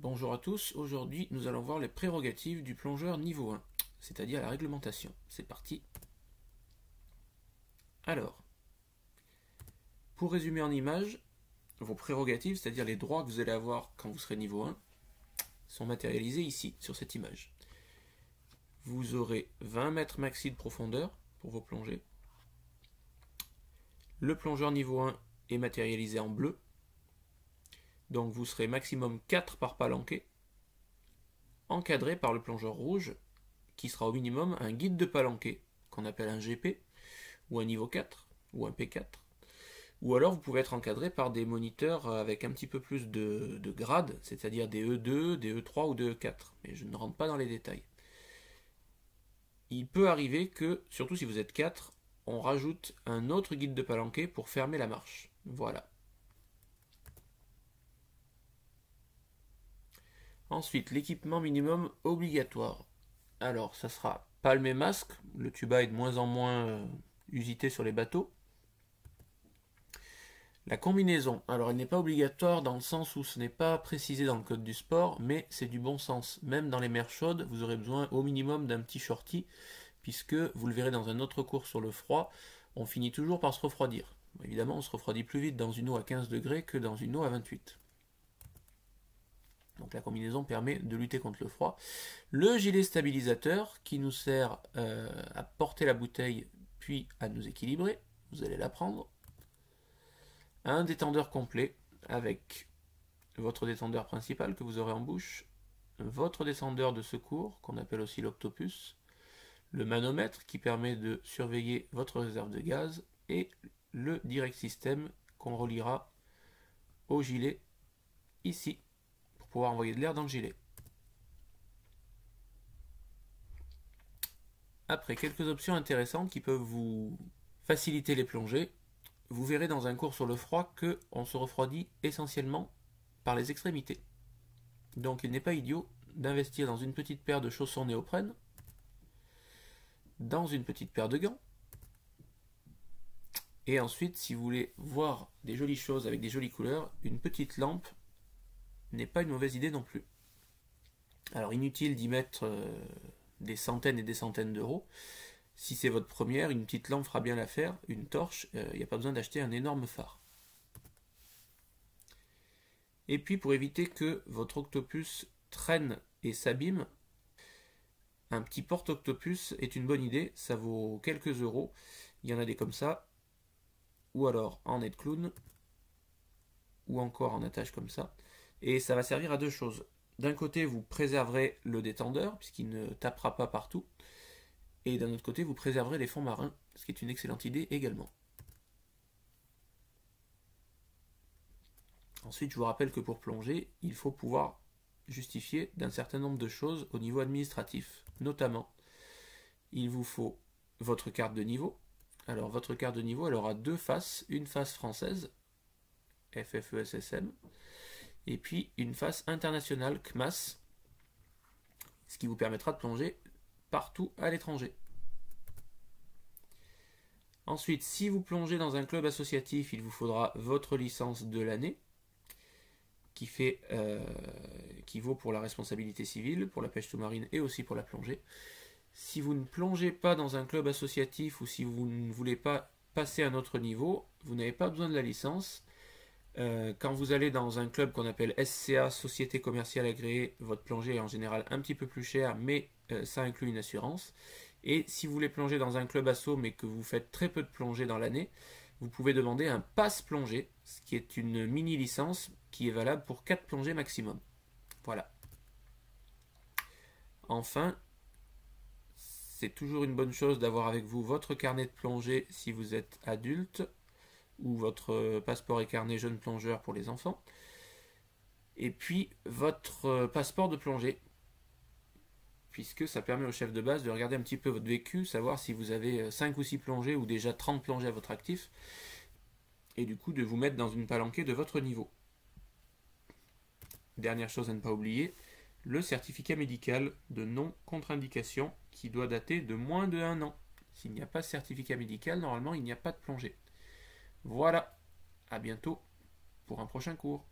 Bonjour à tous, aujourd'hui nous allons voir les prérogatives du plongeur niveau 1, c'est-à-dire la réglementation. C'est parti. Alors, pour résumer en images, vos prérogatives, c'est-à-dire les droits que vous allez avoir quand vous serez niveau 1, sont matérialisés ici, sur cette image. Vous aurez 20 mètres maxi de profondeur pour vos plongées. Le plongeur niveau 1 est matérialisé en bleu, donc vous serez maximum 4 par palanquet, encadré par le plongeur rouge, qui sera au minimum un guide de palanquet, qu'on appelle un GP, ou un niveau 4, ou un P4. Ou alors vous pouvez être encadré par des moniteurs avec un petit peu plus de grades, c'est-à-dire des E2, des E3 ou des E4, mais je ne rentre pas dans les détails. Il peut arriver que, surtout si vous êtes 4, on rajoute un autre guide de palanquet pour fermer la marche. Voilà. Ensuite, l'équipement minimum obligatoire. Alors, ça sera palme et masque. Le tuba est de moins en moins usité sur les bateaux. La combinaison. Alors, elle n'est pas obligatoire dans le sens où ce n'est pas précisé dans le code du sport, mais c'est du bon sens. Même dans les mers chaudes, vous aurez besoin au minimum d'un petit shorty, puisque, vous le verrez dans un autre cours sur le froid, on finit toujours par se refroidir. Évidemment, on se refroidit plus vite dans une eau à 15 degrés que dans une eau à 28. Donc la combinaison permet de lutter contre le froid. Le gilet stabilisateur qui nous sert à porter la bouteille puis à nous équilibrer. Vous allez l'apprendre. Un détendeur complet avec votre détendeur principal que vous aurez en bouche. Votre descendeur de secours qu'on appelle aussi l'octopus. Le manomètre qui permet de surveiller votre réserve de gaz. Et le direct system qu'on reliera au gilet ici, pour pouvoir envoyer de l'air dans le gilet. Après, quelques options intéressantes qui peuvent vous faciliter les plongées. Vous verrez dans un cours sur le froid qu'on se refroidit essentiellement par les extrémités. Donc il n'est pas idiot d'investir dans une petite paire de chaussons néoprène, dans une petite paire de gants, et ensuite, si vous voulez voir des jolies choses avec des jolies couleurs, une petite lampe n'est pas une mauvaise idée non plus. Alors inutile d'y mettre des centaines et des centaines d'euros. Si c'est votre première, une petite lampe fera bien l'affaire, une torche, il n'y a pas besoin d'acheter un énorme phare. Et puis pour éviter que votre octopus traîne et s'abîme, un petit porte-octopus est une bonne idée, ça vaut quelques euros. Il y en a des comme ça, ou alors en nez de clown, ou encore en attache comme ça. Et ça va servir à deux choses. D'un côté, vous préserverez le détendeur, puisqu'il ne tapera pas partout. Et d'un autre côté, vous préserverez les fonds marins, ce qui est une excellente idée également. Ensuite, je vous rappelle que pour plonger, il faut pouvoir justifier d'un certain nombre de choses au niveau administratif. Notamment, il vous faut votre carte de niveau. Alors, votre carte de niveau, elle aura deux faces. Une face française, FFESSM, et puis une face internationale, CMAS, ce qui vous permettra de plonger partout à l'étranger. Ensuite, si vous plongez dans un club associatif, il vous faudra votre licence de l'année, qui vaut pour la responsabilité civile, pour la pêche sous-marine et aussi pour la plongée. Si vous ne plongez pas dans un club associatif ou si vous ne voulez pas passer à un autre niveau, vous n'avez pas besoin de la licence. Quand vous allez dans un club qu'on appelle SCA, Société Commerciale Agréée, votre plongée est en général un petit peu plus chère, mais ça inclut une assurance. Et si vous voulez plonger dans un club asso, mais que vous faites très peu de plongée dans l'année, vous pouvez demander un pass plongée, ce qui est une mini-licence qui est valable pour 4 plongées maximum. Voilà. Enfin, c'est toujours une bonne chose d'avoir avec vous votre carnet de plongée si vous êtes adulte, ou votre passeport et carnet jeune plongeur pour les enfants, et puis votre passeport de plongée, puisque ça permet au chef de base de regarder un petit peu votre vécu, savoir si vous avez 5 ou 6 plongées ou déjà 30 plongées à votre actif, et du coup de vous mettre dans une palanquée de votre niveau. Dernière chose à ne pas oublier, le certificat médical de non-contre-indication qui doit dater de moins de 1 an. S'il n'y a pas de certificat médical, normalement il n'y a pas de plongée. Voilà, à bientôt pour un prochain cours.